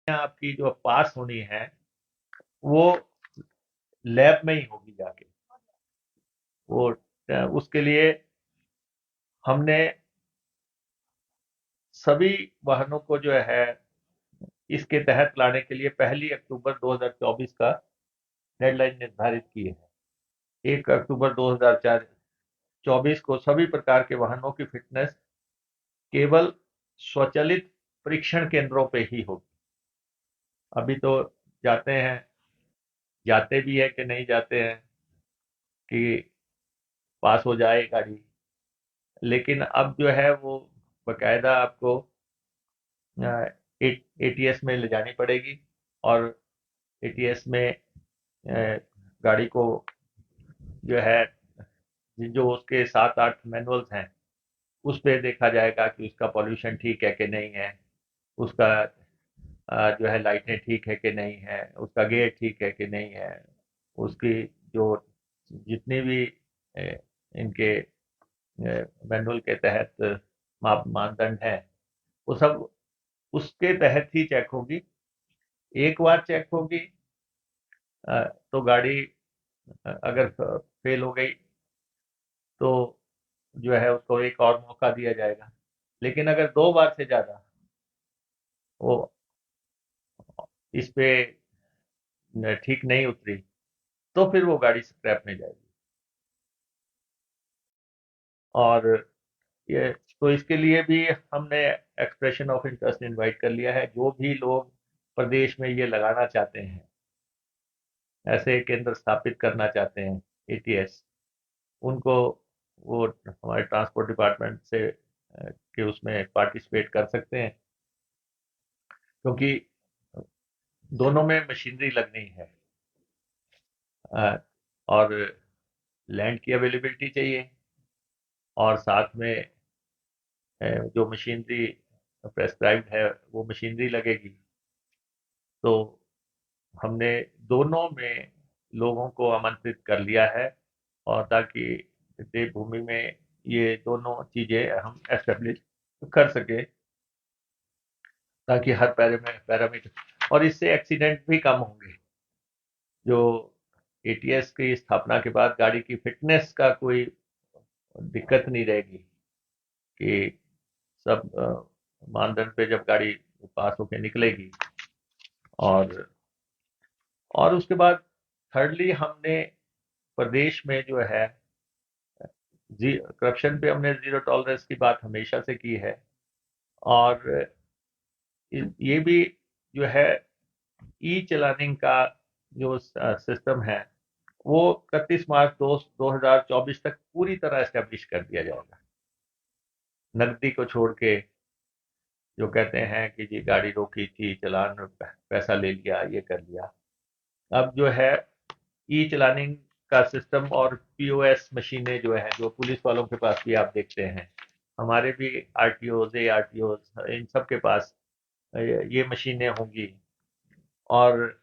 आपकी जो पास होनी है वो लैब में ही होगी जाके। वो उसके लिए हमने सभी वाहनों को जो है इसके तहत लाने के लिए 1 अक्टूबर 2024 का डेडलाइन निर्धारित की है। 1 अक्टूबर 2024 को सभी प्रकार के वाहनों की फिटनेस केवल स्वचालित परीक्षण केंद्रों पे ही होगी। अभी तो जाते हैं, जाते भी है कि नहीं जाते हैं कि पास हो जाए गाड़ी, लेकिन अब जो है वो बकायदा आपको एटीएस में ले जानी पड़ेगी, और एटीएस में गाड़ी को जो है, जो उसके 7-8 मैनुअल्स हैं उस पे देखा जाएगा कि उसका पॉल्यूशन ठीक है कि नहीं है, उसका जो है लाइटें ठीक है कि नहीं है, उसका गेयर ठीक है कि नहीं है, उसकी जो जितनी भी इनके मैनुअल के तहत मानदंड है वो सब उसके तहत ही चेक होगी। एक बार चेक होगी तो गाड़ी अगर फेल हो गई तो जो है उसको एक और मौका दिया जाएगा। लेकिन अगर 2 बार से ज्यादा वो इस पे ठीक नहीं उतरी तो फिर वो गाड़ी स्क्रैप में जाएगी। और ये तो इसके लिए भी हमने एक्सप्रेशन ऑफ इंटरेस्ट इनवाइट कर लिया है। जो भी लोग प्रदेश में ये लगाना चाहते हैं, ऐसे केंद्र स्थापित करना चाहते हैं एटीएस, उनको वो हमारे ट्रांसपोर्ट डिपार्टमेंट से के उसमें पार्टिसिपेट कर सकते हैं, क्योंकि दोनों में मशीनरी लगनी है अ, और लैंड की अवेलेबिलिटी चाहिए, और साथ में जो मशीनरी प्रेस्क्राइब्ड है वो मशीनरी लगेगी। तो हमने दोनों में लोगों को आमंत्रित कर लिया है, और ताकि देवभूमि में ये दोनों चीजें हम एस्टेब्लिश कर सके, ताकि हर पैरामीटर, और इससे एक्सीडेंट भी कम होंगे। जो एटीएस की स्थापना के बाद गाड़ी की फिटनेस का कोई दिक्कत नहीं रहेगी कि सब मानदंड पे जब गाड़ी पास होके निकलेगी। और उसके बाद थर्डली हमने प्रदेश में जो है करप्शन पे हमने जीरो टॉलरेंस की बात हमेशा से की है। और ये भी जो है ई चलानिंग का जो सिस्टम है वो 31 मार्च 2024 तक पूरी तरह एस्टेब्लिश कर दिया जाएगा। नकदी को छोड़ के, जो कहते हैं कि जी गाड़ी रोकी थी, चालान पैसा ले लिया, ये कर लिया, अब जो है ई चलानिंग का सिस्टम और पीओएस मशीनें जो है, जो पुलिस वालों के पास भी आप देखते हैं, हमारे भी आरटीओ एआरटीओ इन सब के पास ये मशीनें होंगी। और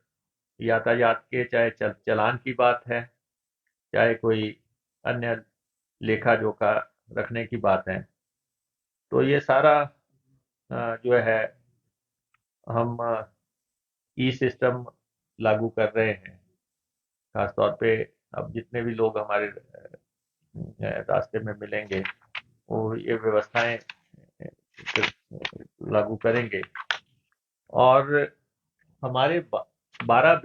यातायात के चाहे चालान की बात है, चाहे कोई अन्य लेखा जोखा रखने की बात है, तो ये सारा जो है हम ई सिस्टम लागू कर रहे हैं। खासतौर पे अब जितने भी लोग हमारे रास्ते में मिलेंगे वो ये व्यवस्थाएं लागू करेंगे। और हमारे 12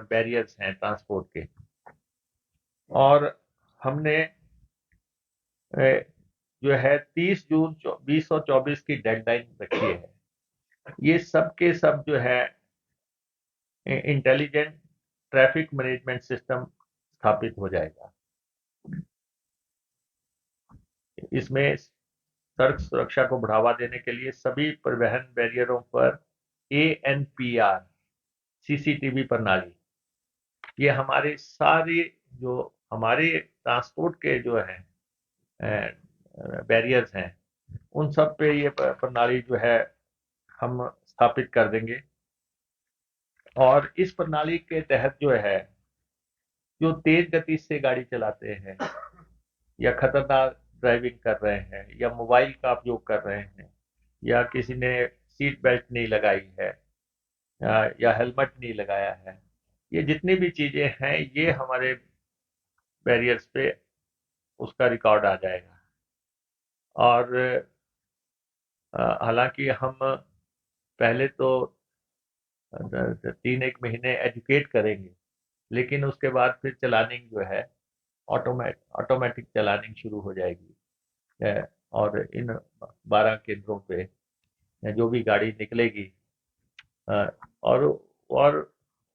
बैरियर्स हैं ट्रांसपोर्ट के, और हमने जो है 30 जून 2024 की डेडलाइन रखी है। ये सब के सब जो है इंटेलिजेंट ट्रैफिक मैनेजमेंट सिस्टम स्थापित हो जाएगा। इसमें सड़क सुरक्षा को बढ़ावा देने के लिए सभी परिवहन बैरियरों पर एएनपीआर सीसीटीवी प्रणाली, ये हमारे सारे जो हमारे ट्रांसपोर्ट के जो है बैरियर्स हैं उन सब पे ये प्रणाली जो है हम स्थापित कर देंगे। और इस प्रणाली के तहत जो है, जो तेज गति से गाड़ी चलाते हैं या खतरनाक ड्राइविंग कर रहे हैं या मोबाइल का उपयोग कर रहे हैं या किसी ने सीट बेल्ट नहीं लगाई है, या हेलमेट नहीं लगाया है, ये जितनी भी चीजें हैं ये हमारे बैरियर्स पे उसका रिकॉर्ड आ जाएगा। और हालांकि हम पहले तो 3 एक महीने एजुकेट करेंगे, लेकिन उसके बाद फिर चलानिंग जो है ऑटोमेटिक चलानिंग शुरू हो जाएगी। और इन 12 केंद्रों पे जो भी गाड़ी निकलेगी, अ, और और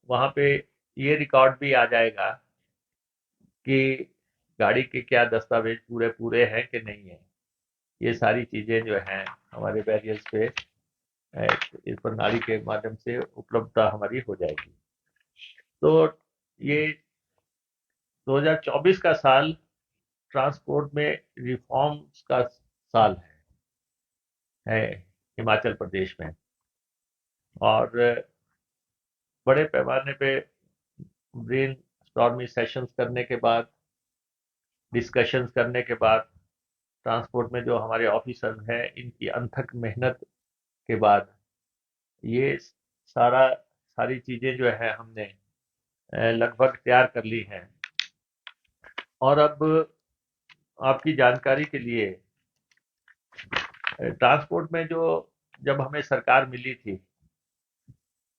वहाँ पे ये रिकॉर्ड भी आ जाएगा कि गाड़ी के क्या दस्तावेज पूरे पूरे हैं कि नहीं है। ये सारी चीजें जो हैं हमारे बैरियर्स पे इस प्रणाली के माध्यम से उपलब्धता हमारी हो जाएगी। तो ये 2024 का साल ट्रांसपोर्ट में रिफॉर्म्स का साल है हिमाचल प्रदेश में। और बड़े पैमाने पे ब्रेन स्टॉर्मी सेशंस करने के बाद, डिस्कशंस करने के बाद, ट्रांसपोर्ट में जो हमारे ऑफिसर हैं इनकी अनथक मेहनत के बाद ये सारी चीजें जो है हमने लगभग तैयार कर ली हैं। और अब आपकी जानकारी के लिए, ट्रांसपोर्ट में जो जब हमें सरकार मिली थी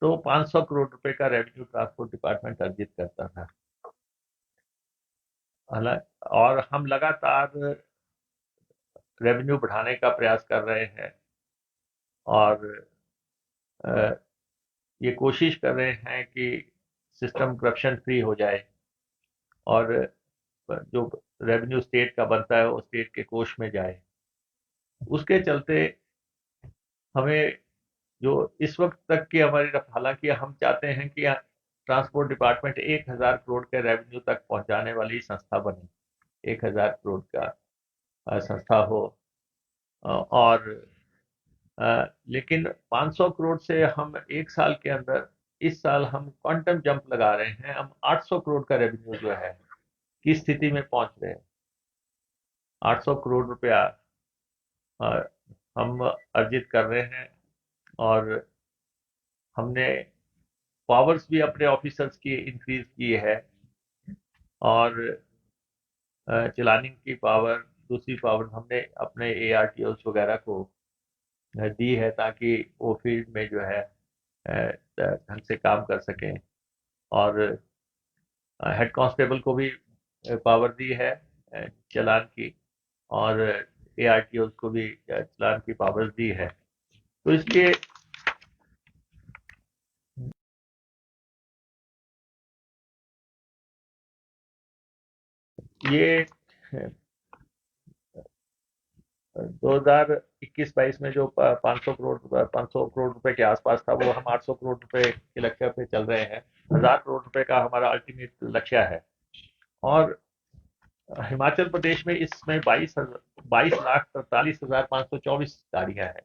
तो 500 करोड़ रुपए का रेवेन्यू ट्रांसपोर्ट डिपार्टमेंट अर्जित करता था। और हम लगातार रेवेन्यू बढ़ाने का प्रयास कर रहे हैं और ये कोशिश कर रहे हैं कि सिस्टम करप्शन फ्री हो जाए और जो रेवेन्यू स्टेट का बनता है वो स्टेट के कोष में जाए। उसके चलते हमें जो इस वक्त तक की हमारी हालांकि हम चाहते हैं कि ट्रांसपोर्ट डिपार्टमेंट 1,000 करोड़ के रेवेन्यू तक पहुंचाने वाली संस्था बने, 1,000 करोड़ का संस्था हो। और लेकिन 500 करोड़ से हम एक साल के अंदर, इस साल हम क्वांटम जंप लगा रहे हैं, हम 800 करोड़ का रेवेन्यू जो है की स्थिति में पहुंच रहे हैं। 800 करोड़ रुपया हम अर्जित कर रहे हैं और हमने पावर्स भी अपने ऑफिसर्स की इंक्रीज की है और चलानिंग की पावर, दूसरी पावर हमने अपने ARTOs वगैरह को दी है ताकि वो फील्ड में जो है ढंग से काम कर सकें। और हेड कांस्टेबल को भी पावर दी है चलान की, और ARTOs को भी चलान की पावर दी है। तो इसलिए ये 2021-22 में जो 500 करोड़ रुपए के आसपास था, वो हम 800 करोड़ रुपए के लक्ष्य पे चल रहे हैं। 1,000 करोड़ रुपए का हमारा अल्टीमेट लक्ष्य है। और हिमाचल प्रदेश में इसमें 22,43,524 गाड़ियां हैं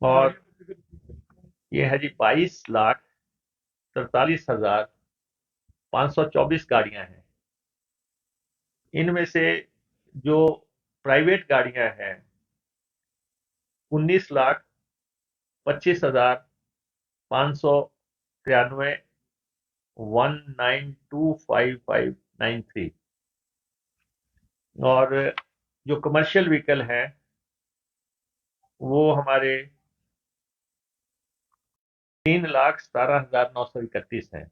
और ये है जी 22,43,524 गाड़ियां हैं। इनमें से जो प्राइवेट गाड़ियां हैं 19,25,593, 1925593। और जो कमर्शियल व्हीकल हैं वो हमारे 3,17,931 हैं।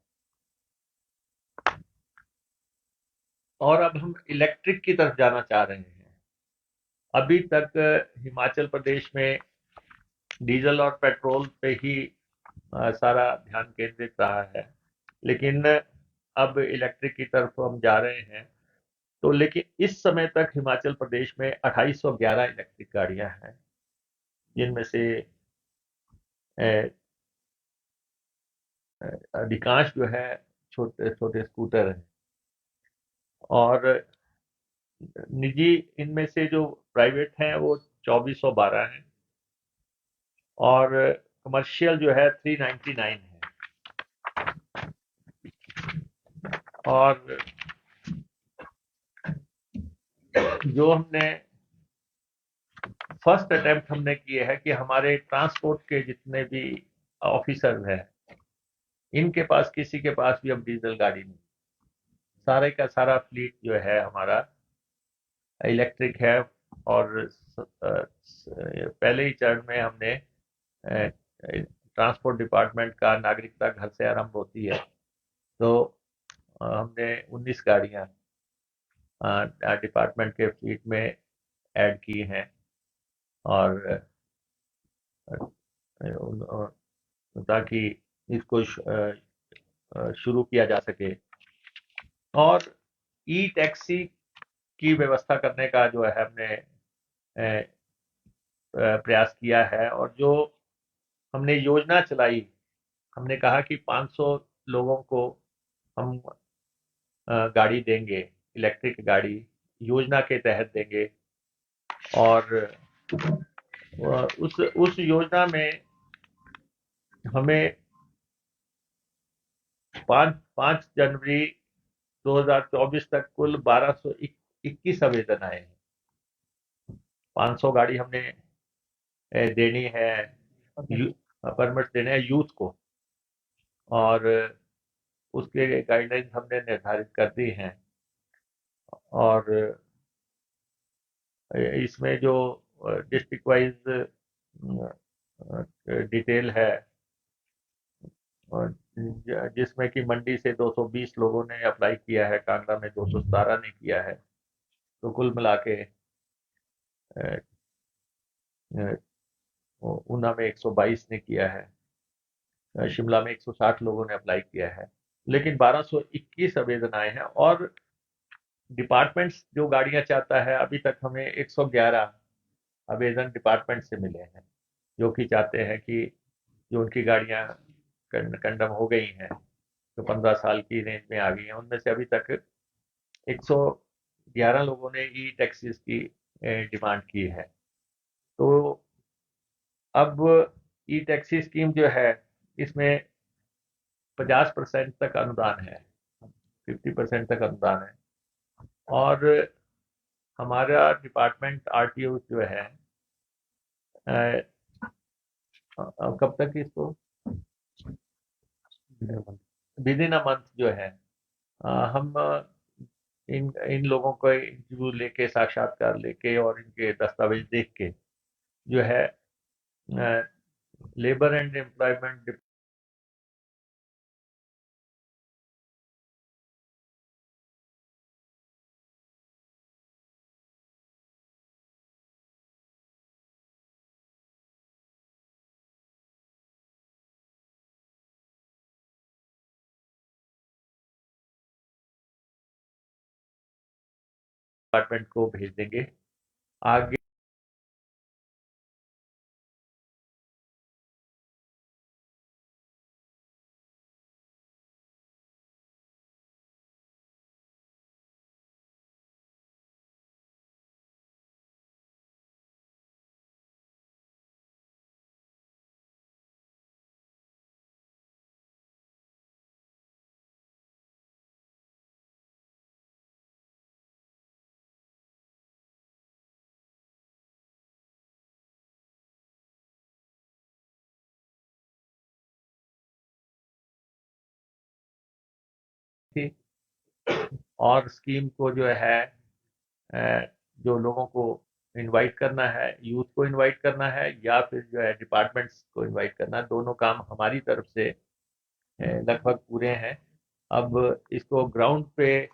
और अब हम इलेक्ट्रिक की तरफ जाना चाह रहे हैं। अभी तक हिमाचल प्रदेश में डीजल और पेट्रोल पे ही सारा ध्यान केंद्रित रहा है, लेकिन अब इलेक्ट्रिक की तरफ हम जा रहे हैं। तो लेकिन इस समय तक हिमाचल प्रदेश में 2,811 इलेक्ट्रिक गाड़ियां हैं, जिनमें से अधिकांश जो है छोटे छोटे स्कूटर हैं। और निजी इनमें से जो प्राइवेट हैं वो 2,412 हैं और कमर्शियल जो है 399 है। और जो हमने फर्स्ट अटेम्प्ट हमने किए है कि हमारे ट्रांसपोर्ट के जितने भी ऑफिसर हैं, इनके पास किसी के पास भी अब डीजल गाड़ी नहीं। सारे का सारा फ्लीट जो है हमारा इलेक्ट्रिक है। और पहले ही चरण में हमने ट्रांसपोर्ट डिपार्टमेंट का नागरिकता घर से आरंभ होती है, तो हमने 19 गाड़ियां डिपार्टमेंट के फ्लीट में ऐड की हैं। और ताकि इसको शुरू किया जा सके। और ई टैक्सी की व्यवस्था करने का जो है हमने प्रयास किया है। और जो हमने योजना चलाई, हमने कहा कि 500 लोगों को हम गाड़ी देंगे, इलेक्ट्रिक गाड़ी योजना के तहत देंगे। और उस योजना में हमें 5 जनवरी 2024 तक कुल 1221 आवेदन आए हैं। 500 गाड़ी हमने देनी है, परमिट देने हैं यूथ को। और उसके गाइडलाइंस हमने निर्धारित कर दी हैं। और इसमें जो डिस्ट्रिक्ट वाइज डिटेल है, और जिसमें कि मंडी से 220 लोगों ने अप्लाई किया है, कांगड़ा में 217 ने किया है, तो कुल मिला के ऊना में 122 ने किया है, शिमला में 160 लोगों ने अप्लाई किया है। लेकिन 1221 आवेदन आए हैं। और डिपार्टमेंट्स जो गाड़ियां चाहता है, अभी तक हमें 111 आवेदन डिपार्टमेंट से मिले हैं, जो कि चाहते हैं कि जो उनकी गाड़ियां कंडम हो गई हैं, जो 15 साल की रेंज में आ गई हैं, उनमें से अभी तक 111 लोगों ने ई टैक्सीज की डिमांड की है। तो अब ई टैक्सी स्कीम जो है, इसमें 50% तक अनुदान है, 50% तक अनुदान है। और हमारा डिपार्टमेंट आरटीओ जो है, कब तक इसको विद इन अ मंथ जो है, हम इन इन लोगों को इंटरव्यू लेके, साक्षात्कार लेके और इनके दस्तावेज देख के जो है लेबर एंड एम्प्लॉयमेंट डिपार्टमेंट को भेज देंगे। आगे थी। और स्कीम को जो है, जो लोगों को इनवाइट करना है, यूथ को इनवाइट करना है, या फिर जो है डिपार्टमेंट्स को इनवाइट करना है, दोनों काम हमारी तरफ से लगभग पूरे हैं। अब इसको ग्राउंड पे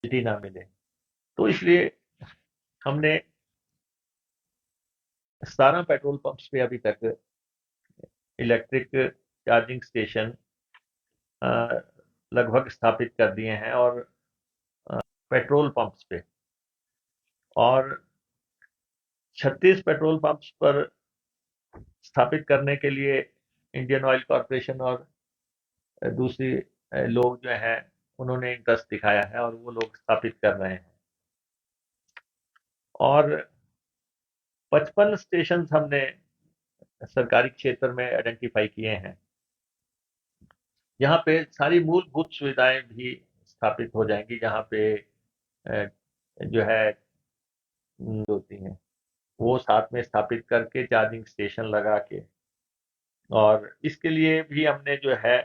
ना मिले, तो इसलिए हमने 17 पेट्रोल पंप्स पे अभी तक इलेक्ट्रिक चार्जिंग स्टेशन लगभग स्थापित कर दिए हैं। और पेट्रोल पंप्स पे, और 36 पेट्रोल पंप्स पर स्थापित करने के लिए इंडियन ऑयल कॉरपोरेशन और दूसरी लोग जो हैं, उन्होंने इंटरेस्ट दिखाया है और वो लोग स्थापित कर रहे हैं। और 55 स्टेशन हमने सरकारी क्षेत्र में आइडेंटिफाई किए हैं, यहाँ पे सारी मूलभूत सुविधाएं भी स्थापित हो जाएंगी, जहाँ पे जो है होती हैं वो साथ में स्थापित करके चार्जिंग स्टेशन लगा के, और इसके लिए भी हमने जो है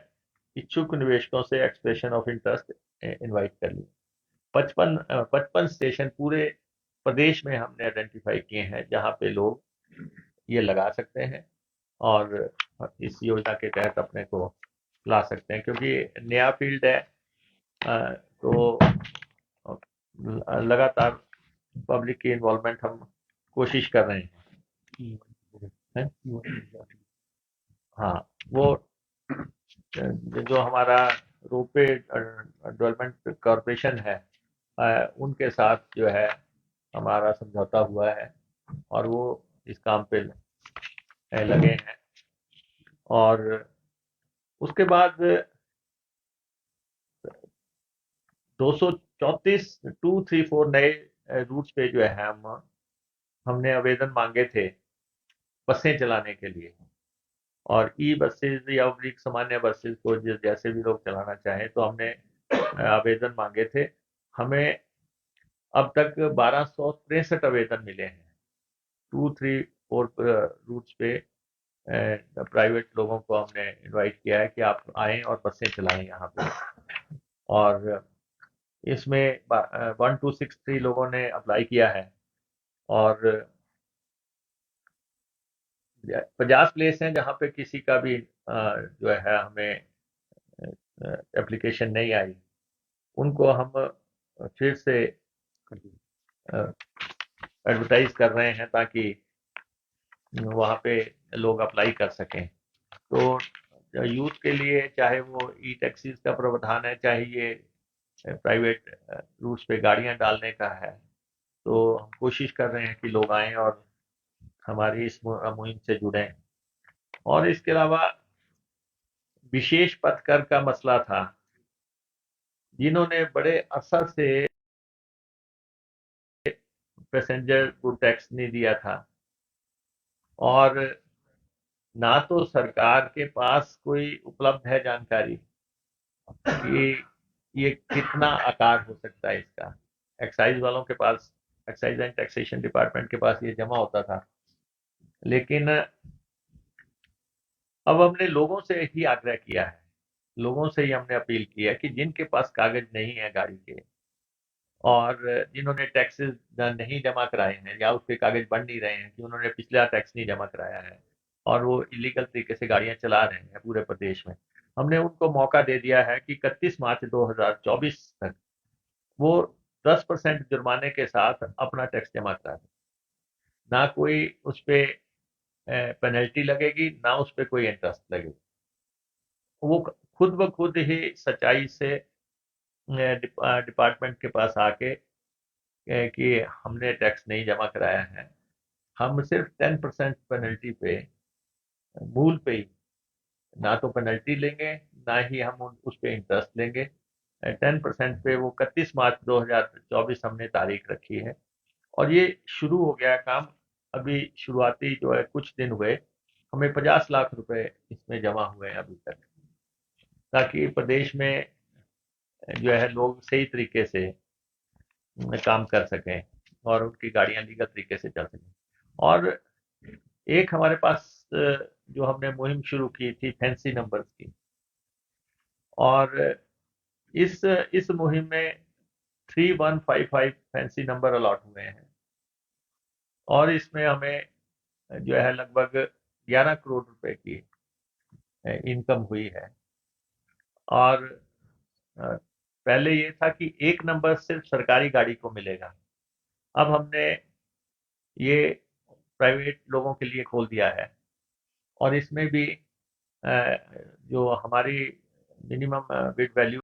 इच्छुक निवेशकों से एक्सप्रेशन ऑफ इंटरेस्ट इनवाइट कर ली। 55 स्टेशन पूरे प्रदेश में हमने आइडेंटिफाई किए हैं जहां पे लोग ये लगा सकते हैं और इस योजना के तहत अपने को ला सकते हैं, क्योंकि नया फील्ड है। तो लगातार पब्लिक की इन्वॉल्वमेंट हम कोशिश कर रहे हैं। हाँ, वो जो हमारा रोपे डेवलपमेंट कॉरपोरेशन है, उनके साथ जो है हमारा समझौता हुआ है और वो इस काम पे लगे हैं। और उसके बाद 234 234 नए रूट्स पे जो है हमने आवेदन मांगे थे बसें चलाने के लिए, और ई बसेज या सामान्य बसेज को जैसे भी लोग चलाना चाहें तो हमने आवेदन मांगे थे। हमें अब तक 1263 आवेदन मिले हैं 234 रूट्स पे। प्राइवेट लोगों को हमने इनवाइट किया है कि आप आएं और बसें चलाएं यहाँ पे, और इसमें 1263 लोगों ने अप्लाई किया है और 50 प्लेस हैं जहाँ पे किसी का भी जो है हमें एप्लीकेशन नहीं आई, उनको हम फिर से एडवर्टाइज कर रहे हैं ताकि वहाँ पे लोग अप्लाई कर सकें। तो यूथ के लिए चाहे वो ई टैक्सीज का प्रावधान है, चाहे ये प्राइवेट रूट्स पे गाड़ियां डालने का है, तो हम कोशिश कर रहे हैं कि लोग आएं और हमारी इस मुहिम से जुड़ें। और इसके अलावा विशेष पथ कर का मसला था, जिन्होंने बड़े अरसा से पैसेंजर को टैक्स नहीं दिया था और ना तो सरकार के पास कोई उपलब्ध है जानकारी कि ये कितना आकार हो सकता है इसका। एक्साइज वालों के पास, एक्साइज एंड टैक्सेशन डिपार्टमेंट के पास ये जमा होता था, लेकिन अब हमने लोगों से ही आग्रह किया है, लोगों से ही हमने अपील की है कि जिनके पास कागज नहीं है गाड़ी के और जिन्होंने टैक्सेस नहीं जमा कराए हैं या उसके कागज बन नहीं रहे हैं कि उन्होंने पिछला टैक्स नहीं जमा कराया है और वो इलीगल तरीके से गाड़ियां चला रहे हैं पूरे प्रदेश में, हमने उनको मौका दे दिया है कि 31 मार्च 2024 तक वो 10% जुर्माने के साथ अपना टैक्स जमा करा दें। ना कोई उस पर पेनल्टी लगेगी, ना उस पर कोई इंटरेस्ट लगेगी। वो खुद ब खुद ही सच्चाई से डिपार्टमेंट के पास आके कि हमने टैक्स नहीं जमा कराया है, हम सिर्फ 10% पेनल्टी पे, मूल पे ही, ना तो पेनल्टी लेंगे ना ही हम उस पे इंटरेस्ट लेंगे। 10% पे वो 31 मार्च 2024 हमने तारीख रखी है और ये शुरू हो गया काम। अभी शुरुआती जो है कुछ दिन हुए, हमें 50 लाख रुपए इसमें जमा हुए हैं अभी तक, ताकि प्रदेश में जो है लोग सही तरीके से काम कर सकें और उनकी गाड़ियां लीगल तरीके से चल सकें। और एक हमारे पास जो हमने मुहिम शुरू की थी फैंसी नंबर्स की, और इस मुहिम में 3155 फैंसी नंबर अलॉट हुए हैं और इसमें हमें जो है लगभग 11 करोड़ रुपए की इनकम हुई है। और पहले ये था कि एक नंबर सिर्फ सरकारी गाड़ी को मिलेगा, अब हमने ये प्राइवेट लोगों के लिए खोल दिया है और इसमें भी जो हमारी मिनिमम बिड वैल्यू